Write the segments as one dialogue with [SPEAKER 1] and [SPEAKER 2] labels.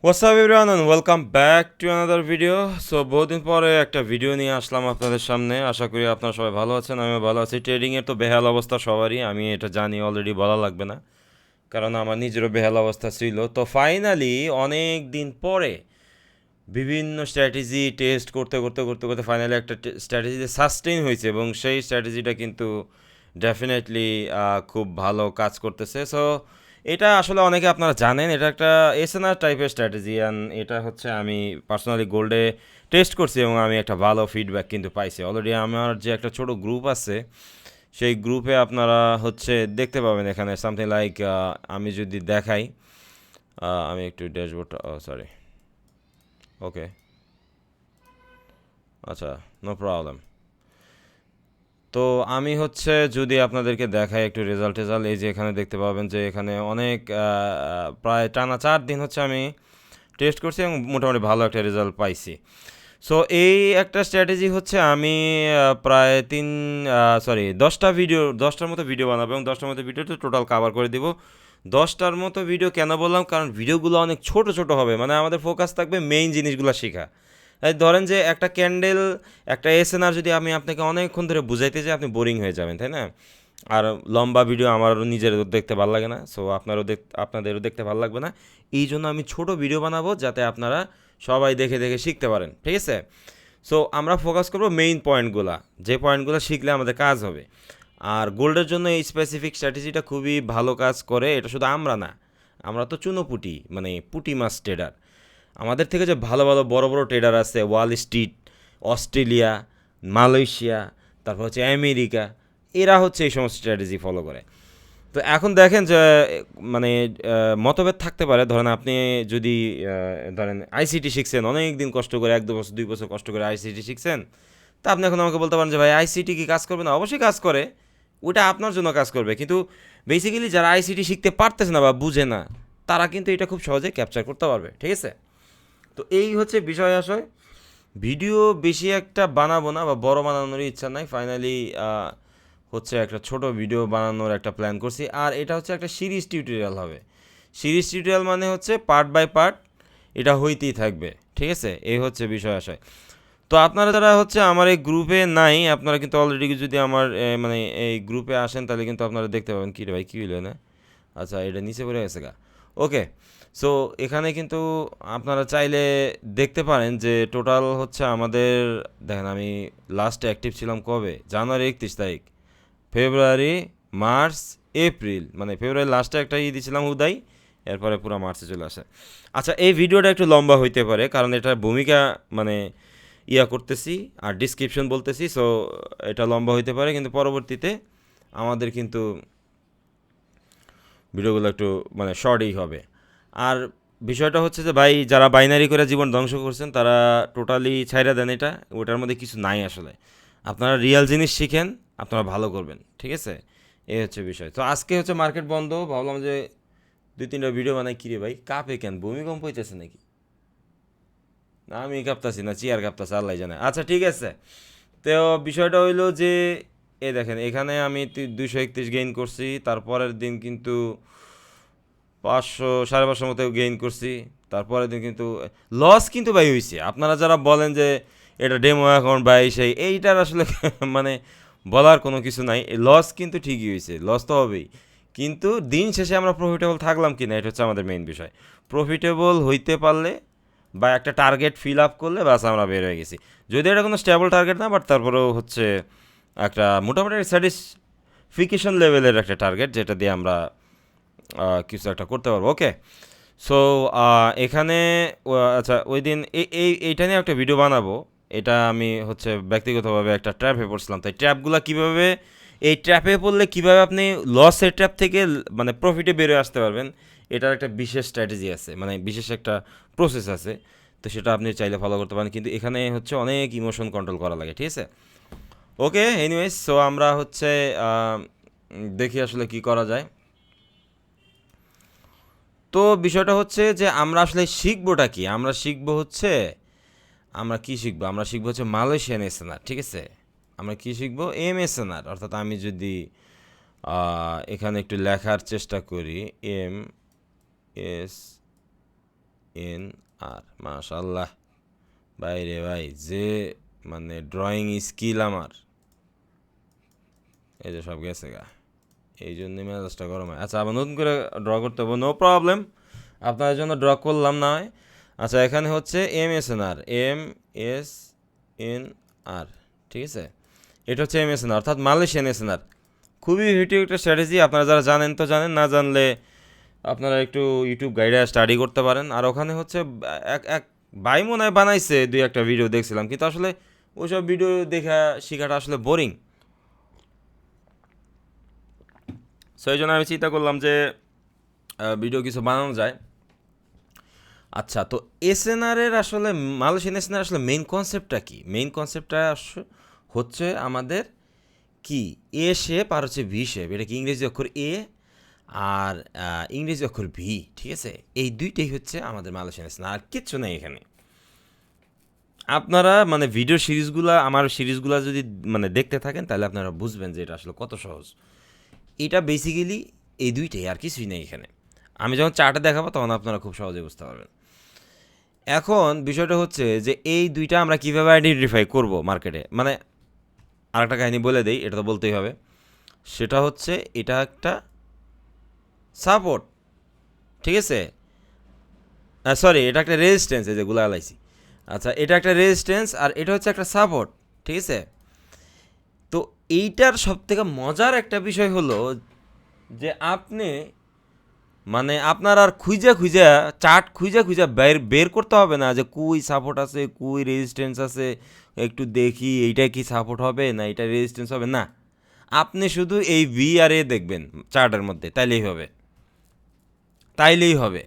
[SPEAKER 1] What's up everyone and welcome back to another video. So বহুদিন পরে একটা video নিয়ে আসলাম আপনাদের সামনে। আশা করি আপনারা সবাই ভালো আছেন, আমিও ভালো আছি। ট্রেডিংয়ের তো বেহাল অবস্থা সবারই, আমি এটা জানি, অলরেডি বলা লাগবে না, কারণ আমার নিজেরও বেহাল অবস্থা ছিল। তো ফাইনালি অনেক দিন পরে বিভিন্ন স্ট্র্যাটেজি টেস্ট করতে করতে করতে করতে ফাইনালি একটা স্ট্র্যাটেজিতে সাস্টেইন হয়েছে এবং সেই স্ট্র্যাটেজিটা কিন্তু ডেফিনেটলি খুব ভালো কাজ করতেছে। সো এটা আসলে অনেকে আপনারা জানেন, এটা একটা এসএনআর টাইপের স্ট্র্যাটেজি, অ্যান্ড এটা হচ্ছে আমি পার্সোনালি গোল্ডে টেস্ট করছি এবং আমি একটা ভালো ফিডব্যাক কিন্তু পাইছি। অলরেডি আমার যে একটা ছোট গ্রুপ আছে, সেই গ্রুপে আপনারা হচ্ছে দেখতে পাবেন এখানে সামথিং লাইক, আমি যদি দেখাই, আমি একটু ড্যাশবোর্ড, সরি, ওকে, আচ্ছা, নো প্রবলেম। তো আমি হচ্ছে যদি আপনাদেরকে দেখাই একটু রেজাল্ট, এই যে এখানে দেখতে পাবেন যে এখানে অনেক প্রায় টানা 4 দিন হচ্ছে আমি টেস্ট করছি এবং মোটামুটি ভালো একটা রেজাল্ট পাইছি। সো এই একটা স্ট্র্যাটেজি হচ্ছে আমি প্রায় 10টার মতো ভিডিও বানাবো এবং 10টার মতো ভিডিওতে টোটাল কাভার করে দিব। 10টার মতো ভিডিও কেন বললাম, কারণ ভিডিওগুলো অনেক ছোট ছোট হবে, মানে আমাদের ফোকাস থাকবে মেইন জিনিসগুলো শেখা। এই ধরেন যে একটা ক্যান্ডেল, একটা এসএনআর যদি আমি আপনাকে অনেকক্ষণ ধরে বুঝাইতে যাই, আপনি বোরিং হয়ে যাবেন, তাই না? আর লম্বা ভিডিও আমারও নিজেরও দেখতে ভালো লাগে না, সো আপনাদেরও দেখতে ভালো লাগবে না। এই জন্য আমি ছোট ভিডিও বানাবো যাতে আপনারা সবাই দেখে দেখে শিখতে পারেন, ঠিক আছে? সো আমরা ফোকাস করবো মেইন পয়েন্টগুলো, যে পয়েন্টগুলো শিখলে আমাদের কাজ হবে। আর গোল্ডের জন্য এই স্পেসিফিক স্ট্র্যাটেজিটা খুবই ভালো কাজ করে। এটা শুধু আমরা না, আমরা তো চুনোপুটি, মানে পুটি মাছ ট্রেডার। আমাদের থেকে যে ভালো ভালো বড় বড় ট্রেডার আছে, ওয়াল স্ট্রিট, অস্ট্রেলিয়া, মালয়েশিয়া, তারপর হচ্ছে আমেরিকা, এরা হচ্ছে এই সমস্ত স্ট্র্যাটেজি ফলো করে। তো এখন দেখেন যে মানে মতভেদ থাকতে পারে। ধরেন আপনি যদি ধরেন আইসিটি শিখছেন অনেক দিন কষ্ট করে, 1-2 বছর 2 বছর কষ্ট করে আইসিটি শিখছেন, তা আপনি এখন আমাকে বলতে পারেন যে ভাই আইসিটি কি কাজ করবে না? অবশ্যই কাজ করে, ওটা আপনার জন্য কাজ করবে। কিন্তু বেসিক্যালি যারা আইসিটি শিখতে পারতেছে না বা বুঝে না, তারা কিন্তু এটা খুব সহজে ক্যাপচার করতে পারবে, ঠিক আছে? তো এই হচ্ছে বিষয় আশয়। ভিডিও বেশি একটা বানাবো না বা বড় বানানোর ইচ্ছা নাই। ফাইনালি হচ্ছে একটা ছোট ভিডিও বানানোর একটা প্ল্যান করছি, আর এটা হচ্ছে একটা সিরিজ টিউটোরিয়াল হবে। সিরিজ টিউটোরিয়াল মানে হচ্ছে পার্ট বাই পার্ট এটা হইতেই থাকবে, ঠিক আছে? এই হচ্ছে বিষয় আশয়। তো আপনারা যারা হচ্ছে আমার এই গ্রুপে নাই, আপনারা কিন্তু অলরেডি যদি আমার মানে এই গ্রুপে আসেন, তাহলে কিন্তু আপনারা দেখতে পাবেন। কী রে ভাই, কী হইলো না? আচ্ছা, এটা নিচে পড়ে গেছে গা। ওকে, সো এখানে কিন্তু আপনারা চাইলে দেখতে পারেন যে টোটাল হচ্ছে আমাদের, দেখেন আমি লাস্টে অ্যাক্টিভ ছিলাম কবে? জানুয়ারি 31 তারিখ, ফেব্রুয়ারি, মার্চ, এপ্রিল, মানে ফেব্রুয়ারি লাস্টে একটা দিয়েছিলাম উদয়, এরপরে পুরো মার্চে চলে আসে। আচ্ছা, এই ভিডিওটা একটু লম্বা হইতে পারে, কারণ এটার ভূমিকা মানে করতেছি আর ডিসক্রিপশন বলতেছি, সো এটা লম্বা হইতে পারে, কিন্তু পরবর্তীতে আমাদের কিন্তু ভিডিওগুলো একটু মানে শর্টই হবে। আর বিষয়টা হচ্ছে যে ভাই, যারা বাইনারি করে জীবন ধ্বংস করছেন তারা টোটালি ছাইরা দেন এটা, ওটার মধ্যে কিছু নাই আসলে। আপনারা রিয়েল জিনিস শিখেন, আপনারা ভালো করবেন, ঠিক আছে? এই হচ্ছে বিষয়। তো আজকে হচ্ছে মার্কেট বন্ধ, ভাবলাম যে 2-3টা ভিডিও বানাই। কিরে ভাই, কাপে কেন, ভূমিকম্প হইতেছে নাকি? না, আমি কাঁপতাছি না, চেয়ার কাঁপতাছে, আল্লাহ জানে। আচ্ছা ঠিক আছে। তো বিষয়টা হইলো যে এই দেখেন এখানে আমি 231 গেইন করছি, তারপরের দিন কিন্তু 500 550 মতো গেইন করছি, তারপরের দিন কিন্তু লস কিন্তু ভাই হয়েছে। আপনারা যারা বলেন যে এটা ডেমো অ্যাকাউন্ট ভাই সেই, এইটার আসলে মানে বলার কোনো কিছু নাই। লস কিন্তু ঠিকই হয়েছে, লস তো হবেই, কিন্তু দিন শেষে আমরা প্রফিটেবল থাকলাম কি না, এটা হচ্ছে আমাদের মেইন বিষয়। প্রফিটেবল হইতে পারলে বা একটা টার্গেট ফিল আপ করলে বাস আমরা বের হয়ে গেছি। যদি এটা কোনো স্টেবল টার্গেট না, বাট তারপরেও হচ্ছে একটা মোটামুটি স্যাটিসফিকেশন লেভেলের একটা টার্গেট, যেটা দিয়ে আমরা কিছু একটা করতে পারবো। ওকে, সো এখানে আচ্ছা, ওই দিন এইটা নিয়ে একটা ভিডিও বানাবো। এটা আমি হচ্ছে ব্যক্তিগতভাবে একটা ট্র্যাপে পড়ছিলাম, তাই ট্র্যাপগুলো কীভাবে, এই ট্র্যাপে পড়লে কীভাবে আপনি লসের ট্র্যাপ থেকে মানে প্রফিটে বেরোয় আসতে পারবেন, এটার একটা বিশেষ স্ট্র্যাটেজি আছে, মানে বিশেষ একটা প্রসেস আছে। তো সেটা আপনি চাইলে ফলো করতে পারেন, কিন্তু এখানে হচ্ছে অনেক ইমোশন কন্ট্রোল করা লাগে, ঠিক আছে? ওকে, এনিওয়েজ, সো আমরা হচ্ছে দেখি আসলে কি করা যায়। তো বিষয়টা হচ্ছে যে আমরা আসলে শিখবোটা কি, আমরা শিখবো হচ্ছে, আমরা কি শিখবো, আমরা শিখবো হচ্ছে মালয়েশিয়ান এসএনআর, ঠিক আছে? আমরা কি শিখবো? এমএসএনআর, অর্থাৎ আমি যদি এখানে একটু লেখার চেষ্টা করি, এম এস এন আর, মাশাল্লাহ ভাই রে ভাই, যে মানে ড্রয়িং স্কিল আমার, এই যে সব গেছে গা, এই জন্য মেজাজটা গরম হয়। আচ্ছা আবার নতুন করে ড্র করতে হবে, নো প্রবলেম, আপনাদের জন্য ড্র করলাম না হয়। আচ্ছা এখানে হচ্ছে MSNR, MSNR, ঠিক আছে, এটা হচ্ছে MSNR অর্থাৎ মালয়েশিয়ান এসএনআর। খুবই হিটিভ একটা স্ট্র্যাটেজি, আপনারা যারা জানেন তো জানেন, না জানলে আপনারা একটু ইউটিউব গাইডে স্টাডি করতে পারেন। আর ওখানে হচ্ছে এক এক ভাই মনে হয় বানাইছে, দুই একটা ভিডিও দেখছিলাম, কিন্তু আসলে ওইসব ভিডিও দেখা শেখাটা আসলে বোরিং। সো এই জন্য আমি চিন্তা করলাম যে ভিডিও কিছু বানানো যায়। আচ্ছা, তো এসএনআরের আসলে মালয়েশিয়ান এসএনআর আসলে মেইন কনসেপ্টটা কি? মেইন কনসেপ্টটা হচ্ছে আমাদের কি, এ শেপ আর হচ্ছে ভি শেপ। এটা কি ইংরেজি অক্ষর এ আর ইংরেজি অক্ষর ভি, ঠিক আছে, এই দুইটাই হচ্ছে আমাদের মালয়েশিয়ান এসএনআর, আর কিচ্ছু নেই এখানে। আপনারা মানে ভিডিও সিরিজগুলো, আমার সিরিজগুলো যদি মানে দেখতে থাকেন, তাহলে আপনারা বুঝবেন যে এটা আসলে কত সহজ। এটা বেসিক্যালি এই দুইটাই, আর কিছুই নেই এখানে। আমি যখন চার্টে দেখাবো তখন আপনারা খুব সহজে বুঝতে পারবেন। এখন বিষয়টা হচ্ছে যে এই দুইটা আমরা কীভাবে আইডেন্টিফাই করব মার্কেটে, মানে আরেকটা কাহিনী বলে দেই, এটা তো বলতেই হবে। সেটা হচ্ছে এটা একটা সাপোর্ট, ঠিক আছে, সরি এটা একটা রেজিস্ট্যান্স, এই যে গুলা আলাইছি। আচ্ছা এটা একটা রেজিস্ট্যান্স আর এটা হচ্ছে একটা সাপোর্ট, ঠিক আছে। তো এইটার সবথেকে মজার একটা বিষয় হলো যে আপনি মানে আপনার আর খুঁজা খুঁজা, চার্ট খুঁজা খুঁজা বের করতে হবে না যে কুই সাপোর্ট আছে, কুই রেজিস্ট্যান্স আছে, একটু দেখি এইটা কি সাপোর্ট হবে না এটা রেজিস্ট্যান্স হবে, না, আপনি শুধু এই ভি আর এ দেখবেন চার্টের মধ্যে, তাইলেই হবে, তাইলেই হবে।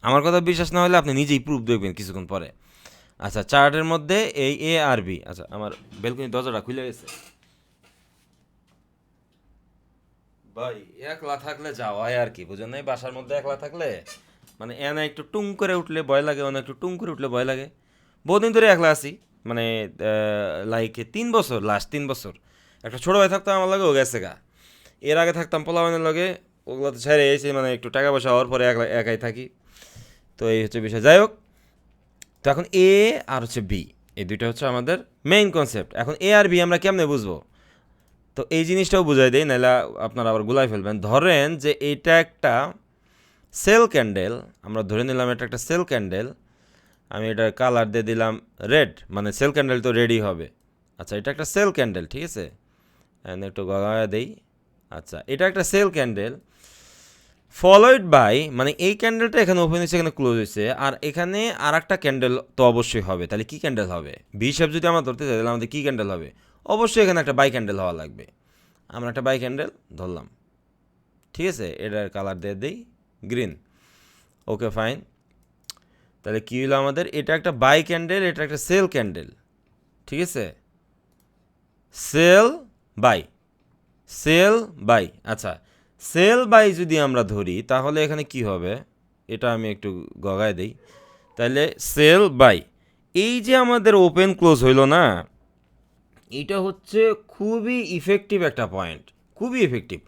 [SPEAKER 1] আমার কথা বিশ্বাস না হলে আপনি নিজেই প্রুফ দেখবেন কিছুক্ষণ পরে। আচ্ছা চার্টের মধ্যে এই এ আর বি, আচ্ছা আমার বেলকনি দরজাটা খুলে গেছে ভাই, একলা থাকলে যাওয়া হয় আর কি, বুঝেন নাই, বাসার মধ্যে একলা থাকলে মানে এনে একটু টুং করে উঠলে ভয় লাগে, অনেক একটু টুং করে উঠলে ভয় লাগে। বহুদিন ধরে একলা আছি, মানে লাইক 3 বছর, লাস্ট 3 বছর। একটা ছোটো ভাই থাকতো আমার লাগে, ও গেছে গা। এর আগে থাকতাম পোলাবানের লগে, ওগুলো তো ছেড়ে এসে মানে একটু টাকা পয়সা হওয়ার পরে একলা একাই থাকি। তো এই হচ্ছে বিষয়, যাই হোক। তো এখন এ আর হচ্ছে বি, এই দুইটা হচ্ছে আমাদের মেইন কনসেপ্ট। এখন এ আর বি আমরা কেমনে বুঝবো? তো এই জিনিসটাও বুঝাই দেয়, নাহলে আপনারা আবার গুলাই ফেলবেন। ধরেন যে এইটা একটা সেল ক্যান্ডেল, আমরা ধরে নিলাম এটা একটা সেল ক্যান্ডেল, আমি এটার কালার দিয়ে দিলাম রেড, মানে সেল ক্যান্ডেল তো রেডি হবে। আচ্ছা এটা একটা সেল ক্যান্ডেল, ঠিক আছে, একটু গগায়া দেই। আচ্ছা এটা একটা সেল ক্যান্ডেল ফলোড বাই, মানে এই ক্যান্ডেলটা এখানে ওপেন হয়েছে, এখানে ক্লোজ হয়েছে, আর এখানে আর একটা ক্যান্ডেল তো অবশ্যই হবে। তাহলে কি ক্যান্ডেল হবে? বি শেপ যদি আমরা ধরতে চাই তাহলে আমাদের কী ক্যান্ডেল হবে? অবশ্যই এখানে একটা বাই ক্যান্ডেল হওয়া লাগবে। আমরা একটা বাই ক্যান্ডেল ধরলাম, ঠিক আছে, এটার কালার দিয়ে দিই গ্রিন, ওকে ফাইন। তাহলে কী হলো আমাদের? এটা একটা বাই ক্যান্ডেল, এটা একটা সেল ক্যান্ডেল, ঠিক আছে, সেল বাই, সেল বাই। আচ্ছা সেল বাই যদি আমরা ধরি তাহলে এখানে কি হবে? এটা আমি একটু গগায় দিই। তাহলে সেল বাই, এই যে আমাদের ওপেন ক্লোজ হইল না, এটা হচ্ছে খুবই ইফেক্টিভ একটা পয়েন্ট, খুবই ইফেক্টিভ।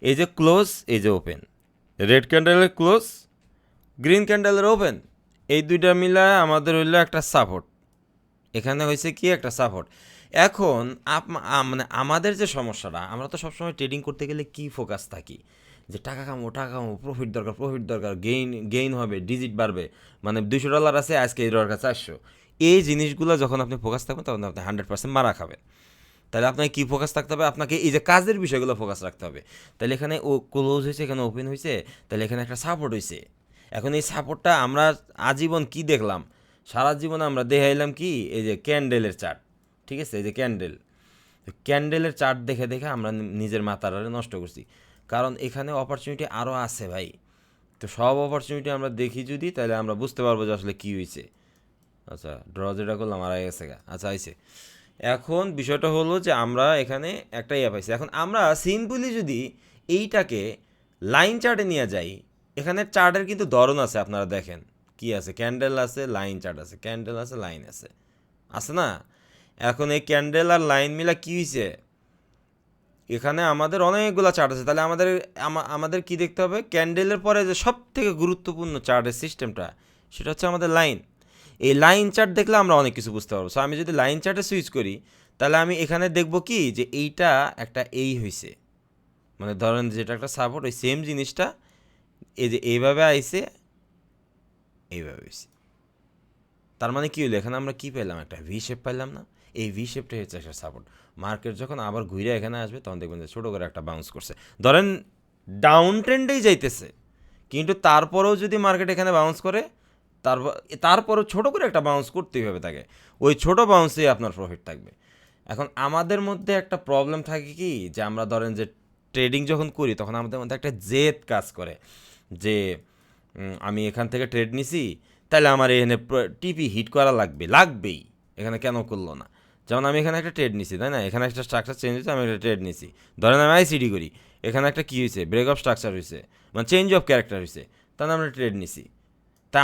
[SPEAKER 1] এই যে ক্লোজ, এই যে ওপেন, রেড ক্যান্ডেলের ক্লোজ, গ্রিন ক্যান্ডেলের ওপেন, এই দুইটা মিলায় আমাদের হইলো একটা সাপোর্ট। এখানে হয়েছে কি একটা সাপোর্ট। এখন মানে আমাদের যে সমস্যাটা, আমরা তো সবসময় ট্রেডিং করতে গেলে কি ফোকাস থাকি, যে টাকা কামো, টাকা কামো, প্রফিট দরকার, প্রফিট দরকার, গেইন হবে, ডিজিট বাড়বে, মানে $200 আছে আজকে এই দরকার 400। এই জিনিসগুলো যখন আপনি ফোকাস থাকবেন তখন আপনি 100% মারা খাবেন। তাহলে আপনাকে কী ফোকাস থাকতে হবে? আপনাকে এই যে কাজের বিষয়গুলো ফোকাস রাখতে হবে। তাহলে এখানে ও ক্লোজ হয়েছে, এখানে ওপেন হয়েছে, তাহলে এখানে একটা সাপোর্ট হয়েছে। এখন এই সাপোর্টটা আমরা আজীবন কি দেখলাম? সারা জীবনে আমরা দেখাইলাম কি, এই যে ক্যান্ডেলের চার্ট, ঠিক আছে, এই যে ক্যান্ডেলের চার্ট দেখে দেখে আমরা নিজের মাথাটা নষ্ট করছি। কারণ এখানে অপরচুনিটি আরও আছে ভাই। তো সব অপরচুনিটি আমরা দেখি যদি, তাহলে আমরা বুঝতে পারবো যে আসলে কী হয়েছে। আচ্ছা ড্র যেটা করলাম আর গেছে গা, আচ্ছা আইছে। এখন বিষয়টা হলো যে আমরা এখানে একটা ইয়ে পাইছি। এখন আমরা সিম্পলি যদি এইটাকে লাইন চার্টে নিয়ে যাই, এখানে চার্টের কিন্তু ধরন আছে, আপনারা দেখেন কি আছে, ক্যান্ডেল আছে, লাইন চার্ট আছে, ক্যান্ডেল আছে, লাইন আছে, আছে না? এখন এই ক্যান্ডেল আর লাইন মিলা কী হয়েছে, এখানে আমাদের অনেকগুলো চার্ট আছে। তাহলে আমাদের আমাদের কি দেখতে হবে? ক্যান্ডেলের পরে যে সব থেকে গুরুত্বপূর্ণ চার্টের সিস্টেমটা, সেটা হচ্ছে আমাদের লাইন। এই লাইন চার্ট দেখলে আমরা অনেক কিছু বুঝতে পারবো। সো আমি যদি লাইন চার্টে সুইচ করি তাহলে আমি এখানে দেখব কি যে এইটা একটা এই হয়েছে, মানে ধরেন যেটা একটা সাপোর্ট, ওই সেম জিনিসটা এই যে এইভাবে আইছে, এইভাবে হয়েছে। তার মানে কী হলো, এখানে আমরা কী পেলাম, একটা ভি শেপ পাইলাম না? এই ভি শেপটাই হচ্ছে একটা সাপোর্ট। মার্কেট যখন আবার ঘুরে এখানে আসবে তখন দেখবেন যে ছোটো করে একটা বাউন্স করছে, ধরেন ডাউন ট্রেন্ডেই যাইতেছে, কিন্তু তারপরেও যদি মার্কেট এখানে বাউন্স করে, তারপরেও ছোটো করে একটা বাউন্স করতেই হবে তাকে, ওই ছোটো বাউন্সেই আপনার প্রফিট থাকবে। এখন আমাদের মধ্যে একটা প্রবলেম থাকে কি, যে আমরা ধরেন যে ট্রেডিং যখন করি তখন আমাদের মধ্যে একটা জেদ কাজ করে যে আমি এখান থেকে ট্রেড নিছি, তাহলে আমার এখানে টিপি হিট করা লাগবেই, এখানে কেন করলো না? যেমন আমি এখানে একটা ট্রেড নিছি, তাই না? এখানে একটা স্ট্রাকচার চেঞ্জ হয়েছে, আমি একটা ট্রেড নিছি, ধরেন আমি আইসিডি করি, এখানে একটা কী হয়েছে, ব্রেক অফ স্ট্রাকচার হয়েছে, মানে চেঞ্জ অফ ক্যারেক্টার হয়েছে, তাহলে আমরা ট্রেড নিছি। তা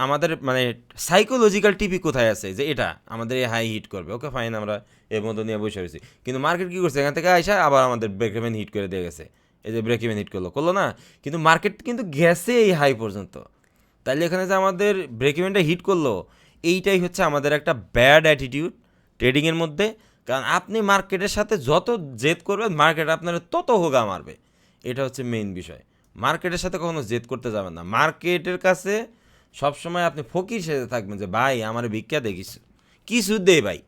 [SPEAKER 1] আমাদের মানে সাইকোলজিক্যাল টিপি কোথায় আছে যে এটা আমাদের এই হাই হিট করবে, ওকে ফাইন, আমরা এর মধ্যে নিয়ে বসে রয়েছি। কিন্তু মার্কেট কী করছে, এখান থেকে আইসা আবার আমাদের ব্রেক ইভেন হিট করে দিয়ে গেছে, এই যে ব্রেক ইভেন হিট করলো না, কিন্তু মার্কেট কিন্তু গেছে এই হাই পর্যন্ত। তাইলে এখানে যে আমাদের ব্রেক ইভেনটা হিট করলো, এইটাই হচ্ছে আমাদের একটা ব্যাড অ্যাটিটিউড ট্রেডিংয়ের মধ্যে। কারণ আপনি মার্কেটের সাথে যত জেদ করবেন, মার্কেট আপনার তত হোগা মারবে। এটা হচ্ছে মেইন বিষয়। মার্কেটের সাথে কখনো জেদ করতে যাবেন না। মার্কেটের কাছে সবসময় আপনি ফকির সেজে থাকবেন যে ভাই আমার ভিক্ষা দে, কিছু দে ভাই,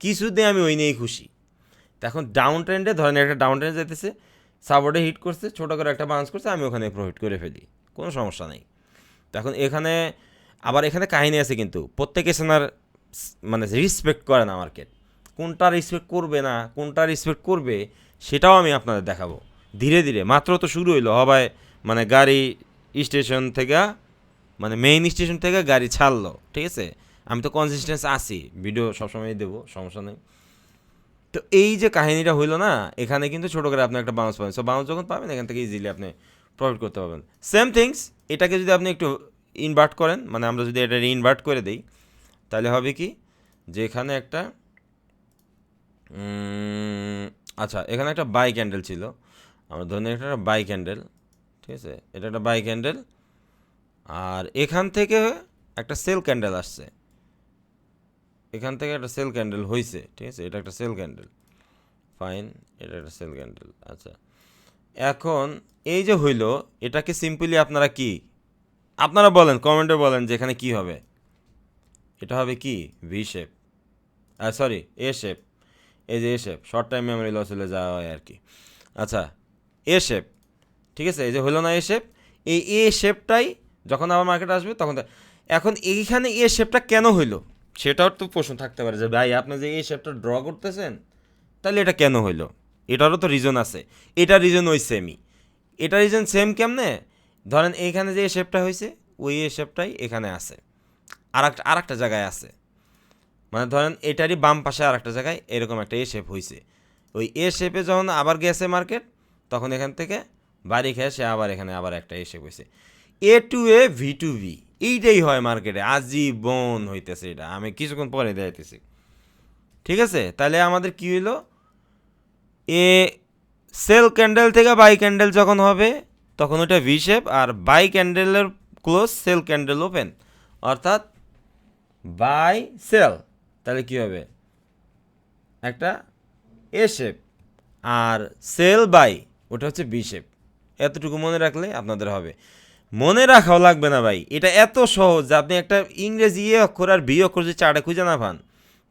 [SPEAKER 1] কিছু দে, আমি ওই নিয়েই খুশি। এখন ডাউন ট্রেন্ডে ধরেন একটা ডাউন ট্রেন্ডে যেতেছে, সাপোর্টে হিট করছে, ছোটো করে একটা বাউন্স করছে, আমি ওখানে প্রফিট করে ফেলি, কোনো সমস্যা নেই। এখন এখানে আবার এখানে কাহিনী আছে, কিন্তু প্রত্যেকে সেনার মানে রিসপেক্ট করে না মার্কেট। কোনটা রেসপেক্ট করবে না, কোনটা রেসপেক্ট করবে, সেটাও আমি আপনাদের দেখাবো ধীরে ধীরে। মাত্র তো শুরু হইলো, হবায় মানে গাড়ি স্টেশন থেকে, মানে মেইন স্টেশন থেকে গাড়ি ছাড়লো, ঠিক আছে? আমি তো কনসিস্টেন্স আছি, ভিডিও সবসময় দেবো, সমস্যা নেই। তো এই যে কাহিনীটা হইলো না, এখানে কিন্তু ছোটো করে আপনি একটা বাউন্স পাবেন। সো বাউন্স যখন পাবেন, এখান থেকে ইজিলি আপনি প্রফিট করতে পারবেন। সেম থিংস, এটাকে যদি আপনি একটু ইনভার্ট করেন, মানে আমরা যদি এটা ইনভার্ট করে দিই, তাহলে হবে কি যে এখানে একটা আচ্ছা, এখানে একটা বাই ক্যান্ডেল ছিল, আমরা ধরে নিই একটা বাই ক্যান্ডেল, ঠিক আছে? এটা একটা বাই ক্যান্ডেল, আর এখান থেকে একটা সেল ক্যান্ডেল আসছে, এখান থেকে একটা সেল ক্যান্ডেল হয়েছে, ঠিক আছে? এটা একটা সেল ক্যান্ডেল, ফাইন, এটা একটা সেল ক্যান্ডেল। আচ্ছা, এখন এই যে হইলো, এটাকে সিম্পলি আপনারা বলেন, কমেন্টে বলেন যে এখানে কী হবে। এটা হবে কি V shape, sorry A shape, এই যে A shape, short time memory loss হলে যাওয়া হয় আর কি। আচ্ছা, এ শেপ, ঠিক আছে? এই যে হলো না এ শেপ, এই এ শেপটাই যখন আবার মার্কেট আসবে তখন এখন এইখানে এ শেপটা কেন হইলো সেটাও তো প্রশ্ন থাকতে পারে, যে ভাই আপনি যে এই শেপটা ড্র করতেছেন, তাহলে এটা কেন হইলো? এটারও তো রিজন আছে। এটা রিজন ওই সেমই। এটা রিজন সেম কেমনে? ধরেন এইখানে যে এ শেপটা হয়েছে, ওই এ শেপটাই এখানে আছে, আর একটা জায়গায় আছে, মানে ধরেন এটারই বাম পাশে আর একটা জায়গায় এরকম একটা এ শেপ হয়েছে। ওই এ শেপে যখন আবার গেছে মার্কেট, তখন এখান থেকে বাড়ি খেয়ে সে আবার এখানে আবার একটা এ শেপ হয়েছে। এ টু এ, ভি টু ভি, এইটাই হয় মার্কেটে, আজীবন হইতেছে। এটা আমি কিছুক্ষণ পরে দেখাইতেছি, ঠিক আছে? তাহলে আমাদের কি হইলো, এ সেল ক্যান্ডেল থেকে বাই ক্যান্ডেল যখন হবে, তখন ওটা ভি শেপ, আর বাই ক্যান্ডেলের ক্লোজ, সেল ক্যান্ডেল ওপেন, অর্থাৎ বাই সেল, তাহলে কী হবে, একটা এ শেপ, আর সেল বাই ওটা হচ্ছে বি শেপ। এতটুকু মনে রাখলে আপনাদের হবে। মনে রাখাও লাগবে না ভাই, এটা এত সহজ যে আপনি একটা ইংরেজি এ অক্ষর আর বি অক্ষর যদি চার্টে খুঁজে না পান,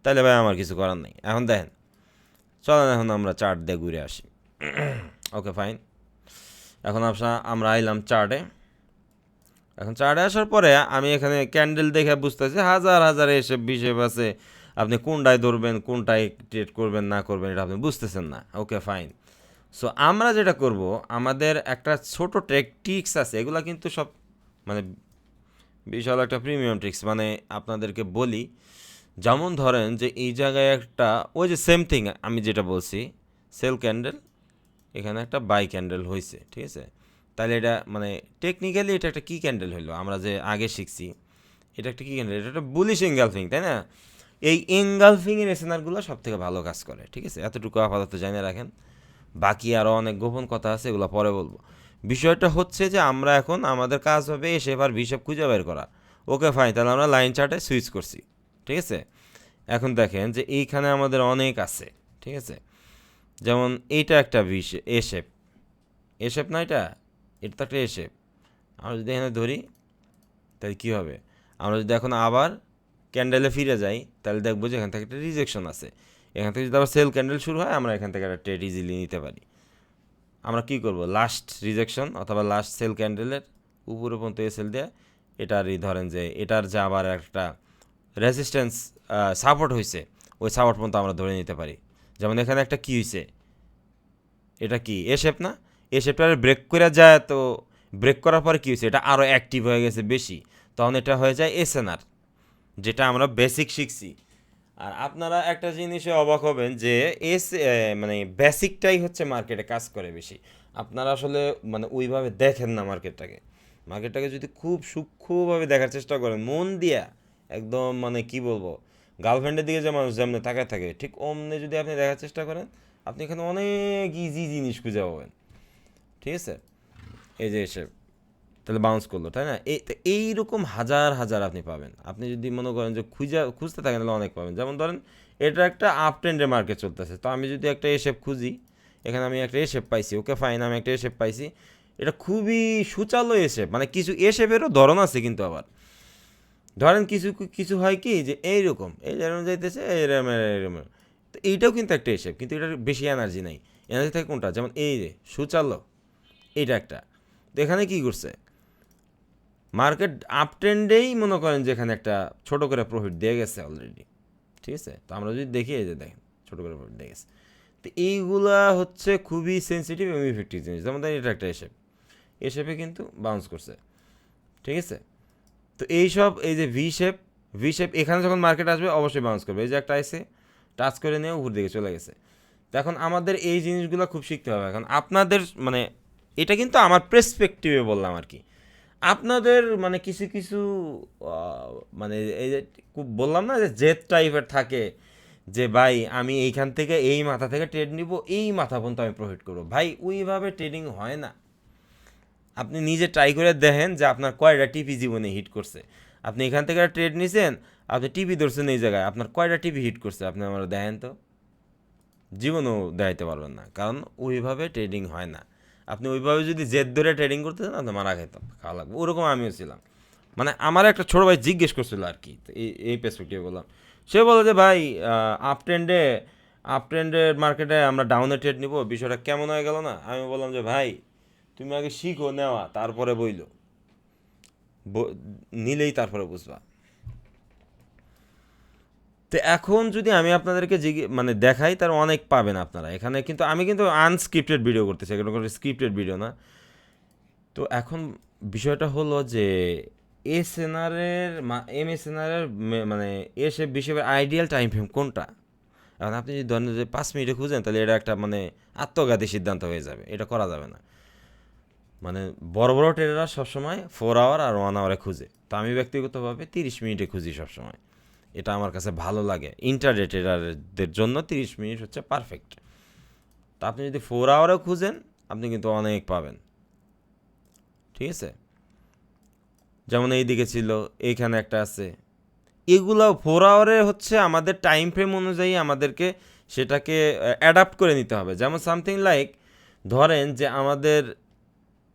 [SPEAKER 1] তাহলে ভাই আমার কিছু করার নেই। এখন দেখেন, চলেন এখন আমরা চার্ট দিয়ে ঘুরে আসি। ওকে ফাইন, এখন আমরা আইলাম চার্টে। এখন চার্টে আসার পরে আমি এখানে ক্যান্ডেল দেখে বুঝতেছি হাজার হাজার এসে বিশেপ আছে, আপনি কোনটায় ধরবেন, কোনটায় ট্রেড করবেন না করবেন, এটা আপনি বুঝতেছেন না। ওকে ফাইন, সো আমরা যেটা করব, আমাদের একটা ছোট ট্রিক্স আছে, এগুলো কিন্তু সব মানে বিশাল একটা প্রিমিয়াম ট্রিক্স, মানে আপনাদেরকে বলি। যেমন ধরেন যে এই জায়গায় একটা ওই যে সেম থিং আমি যেটা বলছি, সেল ক্যান্ডেল, এখানে একটা বাই ক্যান্ডেল হয়েছে, ঠিক আছে? তাহলে এটা মানে টেকনিক্যালি এটা একটা কী ক্যান্ডেল হইলো, আমরা যে আগে শিখছি, এটা একটা কী ক্যান্ডেল, এটা একটা বুলিশ এঙ্গালফিং, তাই না? এই এঙ্গালফিংয়ের এসেনারগুলো সব থেকে ভালো কাজ করে, ঠিক আছে? এতটুকু আপাতত জানিয়ে রাখেন, বাকি আরও অনেক গোপন কথা আছে, এগুলো পরে বলবো। বিষয়টা হচ্ছে যে আমরা এখন আমাদের কাজ হবে এসে এবার হিসাব খুঁজে বের করা, ওকে ফাইন, তাহলে আমরা লাইন চার্টে সুইচ করছি। ঠিক আছে, এখন দেখেন যে এইখানে আমাদের অনেক আছে। ঠিক আছে, যেমন এইটা একটা এ শেপ, এ শেপ না, এটা তো একটা এ শেপ। আমরা যদি এখানে ধরি তাহলে কী হবে, আমরা যদি এখন আবার ক্যান্ডেলে ফিরে যাই তাহলে দেখবো যে এখান থেকে একটা রিজেকশন আছে। এখান থেকে যদি আবার সেল ক্যান্ডেল শুরু হয় আমরা এখান থেকে একটা ট্রেড ইজিলি নিতে পারি। আমরা কী করব, লাস্ট রিজেকশন অথবা লাস্ট সেল ক্যান্ডেলের উপরে পর্যন্ত এসএল দেয়, এটারই ধরেন যে এটার যে আবার একটা রেজিস্ট্যান্স সাপোর্ট হয়েছে, ওই সাপোর্ট পর্যন্ত আমরা ধরে নিতে পারি। যেমন এখানে একটা কী হয়েছে, এটা কি এ শেপ না, এ শেপটা ব্রেক করে যায়, তো ব্রেক করার পরে কী হয়েছে, এটা আরও অ্যাক্টিভ হয়ে গেছে বেশি, তখন এটা হয়ে যায় এসএনআর, যেটা আমরা বেসিক শিখছি। আর আপনারা একটা জিনিসে অবাক হবেন যে মানে বেসিকটাই হচ্ছে মার্কেটে কাজ করে বেশি। আপনারা আসলে মানে ওইভাবে দেখেন না মার্কেটটাকে যদি খুব সূক্ষ্মভাবে দেখার চেষ্টা করেন মন দিয়া, একদম মানে কি বলবো, গার্লফ্রেন্ডের দিকে যে মানুষ যেমনি তাকায় থাকে ঠিক অমনি যদি আপনি দেখার চেষ্টা করেন, আপনি এখানে অনেক ইজি জিনিস খুঁজে পাবেন। ঠিক আছে, এই যে এসে তাহলে বাউন্স করলো, তাই না? এইরকম হাজার হাজার আপনি পাবেন। আপনি যদি মনে করেন যে খুঁজতে থাকেন তাহলে অনেক পাবেন। যেমন ধরেন এটা একটা আপ ট্রেন্ডের মার্কেট চলতেছে, তো আমি যদি একটা এ শেপ খুঁজি, এখানে আমি একটা এ শেপ পাইছি, ওকে ফাইন, আমি একটা এ শেপ পাইছি, এটা খুবই সুচালো এ শেপ, মানে কিছু এ শেপেরও ধরন আছে কিন্তু আবার ধরেন কিছু কিছু হয় কি যে এইরকম এই যেরকম যাইতেছে এইরকম এরকম, তো এইটাও কিন্তু একটা এ শেপ, কিন্তু এটার বেশি এনার্জি নাই। এনার্জি থাকে কোনটা, যেমন এই যে সুচালো, এইটা একটা। তো এখানে কী করছে, মার্কেট আপ ট্রেন্ডেই মনে করেন যে এখানে একটা ছোটো করে প্রফিট দিয়ে গেছে অলরেডি। ঠিক আছে, তো আমরা যদি দেখি এই যে দেখেন ছোটো করে প্রফিট দিয়ে গেছে। তো এইগুলা হচ্ছে খুবই সেন্সিটিভ এবং ইফেক্টিভ জিনিস। যেমন এটা একটা এ শেপে কিন্তু বাউন্স করছে। ঠিক আছে, তো এইসব এই যে ভি শেপ এখানে যখন মার্কেট আসবে অবশ্যই বাউন্স করবে। এই যে একটা এসে টাচ করে নিয়ে উপর দিকে চলে গেছে। তো এখন আমাদের এই জিনিসগুলো খুব শিখতে হবে। এখন আপনাদের মানে এটা কিন্তু আমার পার্সপেক্টিভে বললাম আর কি, আপনাদের মানে কিছু কিছু মানে এই যে খুব বললাম না যে জেদ টাইপের থাকে, যে ভাই আমি এইখান থেকে এই মাথা থেকে ট্রেড নিব, এই মাথা পর্যন্ত আমি প্রফিট করবো। ভাই ওইভাবে ট্রেডিং হয় না। আপনি নিজে ট্রাই করে দেখেন যে আপনার কয়টা টিপি জীবনে হিট করছে। আপনি এখান থেকে ট্রেড নিছেন, আপনি টিপি ধরছেন এই জায়গায়, আপনার কয়টা টিপি হিট করছে আপনি আমার দেখেন তো, জীবনেও দেখাইতে পারবেন না, কারণ ওইভাবে ট্রেডিং হয় না। আপনি ওইভাবে যদি জেদ ধরে ট্রেডিং করতে চান আপনি মারা খাওয়া লাগবে। ওরকম আমিও ছিলাম। মানে আমার একটা ছোটো ভাই জিজ্ঞেস করছিল আর কি, এই পার্সপেক্টিভে বললাম। সে বলে যে ভাই আপ ট্রেন্ডের মার্কেটে আমরা ডাউনে ট্রেড নিব, বিষয়টা কেমন হয়ে গেল না? আমি বললাম যে ভাই তুমি আগে শিখো নেওয়া, তারপরে বইলো নিলেই তারপরে বুঝবা। তো এখন যদি আমি আপনাদেরকে মানে দেখাই তার অনেক পাবেন আপনারা এখানে, কিন্তু আমি কিন্তু আনস্ক্রিপ্টেড ভিডিও করতেছি, এখানে কোনো স্ক্রিপ্টেড ভিডিও না। তো এখন বিষয়টা হলো যে এম এস এনারের মানে এসে বিষয়ের আইডিয়াল টাইম ফ্রেম কোনটা। এখন আপনি যদি ধরেন যে 5 মিনিটে খুঁজেন তাহলে এটা একটা মানে আত্মঘাতী সিদ্ধান্ত হয়ে যাবে, এটা করা যাবে না। মানে বড় বড় ট্রেডাররা সবসময় 4 আওয়ার আর 1 আওয়ারে খুঁজে, তো আমি ব্যক্তিগতভাবে 30 মিনিটে খুঁজি সবসময়। এটা আমার কাছে ভালো লাগে। ইন্টারডে ট্রেডারদের জন্য 30 মিনিট হচ্ছে পারফেক্ট। তা আপনি যদি 4 আওয়ারেও খুঁজেন আপনি কিন্তু অনেক পাবেন। ঠিক আছে, যেমন এই দিকে ছিল, এইখানে একটা আছে। এগুলো 4 আওয়ারে হচ্ছে আমাদের টাইম ফ্রেম অনুযায়ী আমাদেরকে সেটাকে অ্যাডাপ্ট করে নিতে হবে। যেমন সামথিং লাইক ধরেন যে আমাদের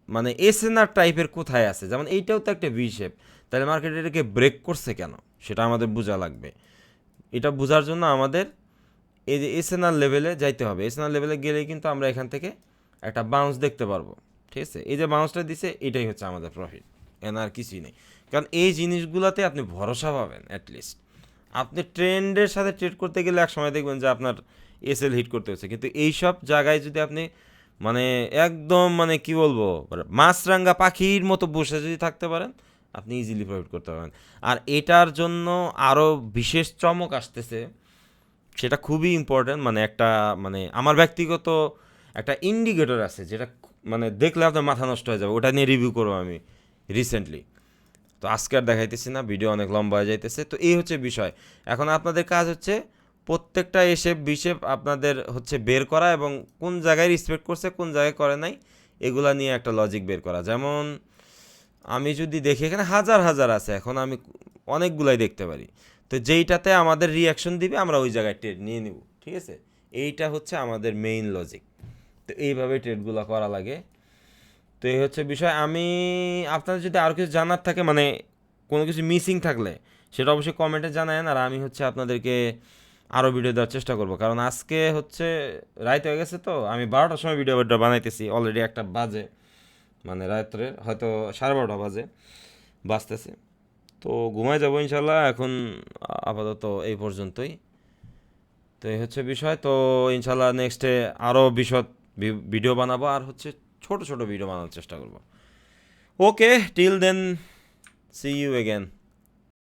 [SPEAKER 1] মানে এসএনআর টাইপের কোথায় আছে, যেমন এইটাও তো একটা ভি শেপ, তাহলে মার্কেট এটাকে ব্রেক করছে কেন সেটা আমাদের বোঝা লাগবে। এটা বোঝার জন্য আমাদের এই যে এসএনআর লেভেলে যাইতে হবে। এসএনআর লেভেলে গেলেই কিন্তু আমরা এখান থেকে একটা বাউন্স দেখতে পারবো। ঠিক আছে, এই যে বাউন্সটা দিছে এটাই হচ্ছে আমাদের প্রফিট, আর কিছুই নেই। কারণ এই জিনিসগুলোতে আপনি ভরসা পাবেন। অ্যাটলিস্ট আপনি ট্রেন্ডের সাথে ট্রেড করতে গেলে এক সময় দেখবেন যে আপনার এসএল হিট করতে হচ্ছে, কিন্তু এইসব জায়গায় যদি আপনি মানে একদম মানে কি বলবো মাছরাঙ্গা পাখির মতো বসে যদি থাকতে পারেন আপনি ইজিলি প্রফিট করতে পারবেন। আর এটার জন্য আরও বিশেষ চমক আসতেছে, সেটা খুবই ইম্পর্ট্যান্ট। মানে একটা মানে আমার ব্যক্তিগত একটা ইন্ডিকেটর আছে যেটা মানে দেখলে আপনার মাথা নষ্ট হয়ে যাবে, ওটা নিয়ে রিভিউ করবো আমি রিসেন্টলি। তো আজকে আর দেখাইতেছি না, ভিডিও অনেক লম্বা হয়ে যাইতেছে। তো এই হচ্ছে বিষয়। এখন আপনাদের কাজ হচ্ছে প্রত্যেকটা এসেপ বিশেপ আপনাদের হচ্ছে বের করা, এবং কোন জায়গায় রিসপেক্ট করছে কোন জায়গায় করে নাই এগুলা নিয়ে একটা লজিক বের করা। যেমন আমি যদি দেখি এখানে হাজার হাজার আছে, এখন আমি অনেকগুলাই দেখতে পারি। তো যেইটাতে আমাদের রিয়াকশন দিবে আমরা ওই জায়গায় ট্রেড নিয়ে নিব, ঠিক আছে? এইটা হচ্ছে আমাদের মেইন লজিক। তো এইভাবে ট্রেডগুলো করা লাগে। তো এই হচ্ছে বিষয়। আমি আপনাদের যদি আরও কিছু জানার থাকে, মানে কোনো কিছু মিসিং থাকলে সেটা অবশ্যই কমেন্টে জানায়েন, আর আমি হচ্ছে আপনাদেরকে আরও ভিডিও দেওয়ার চেষ্টা করব। কারণ আজকে হচ্ছে রাত হয়ে গেছে, তো আমি 12টার সময় ভিডিওটা বানাইতেছি, অলরেডি একটা বাজে, মানে রাত্রের হয়তো 12:30 বাজতেছে। তো ঘুমায় যাবো ইনশাল্লাহ এখন। আপাতত এই পর্যন্তই। তো এই হচ্ছে বিষয়। তো ইনশাল্লাহ নেক্সটে আরও বিশদ ভিডিও বানাবো, আর হচ্ছে ছোট ছোট ভিডিও বানানোর চেষ্টা করব। Okay, till then, see you again.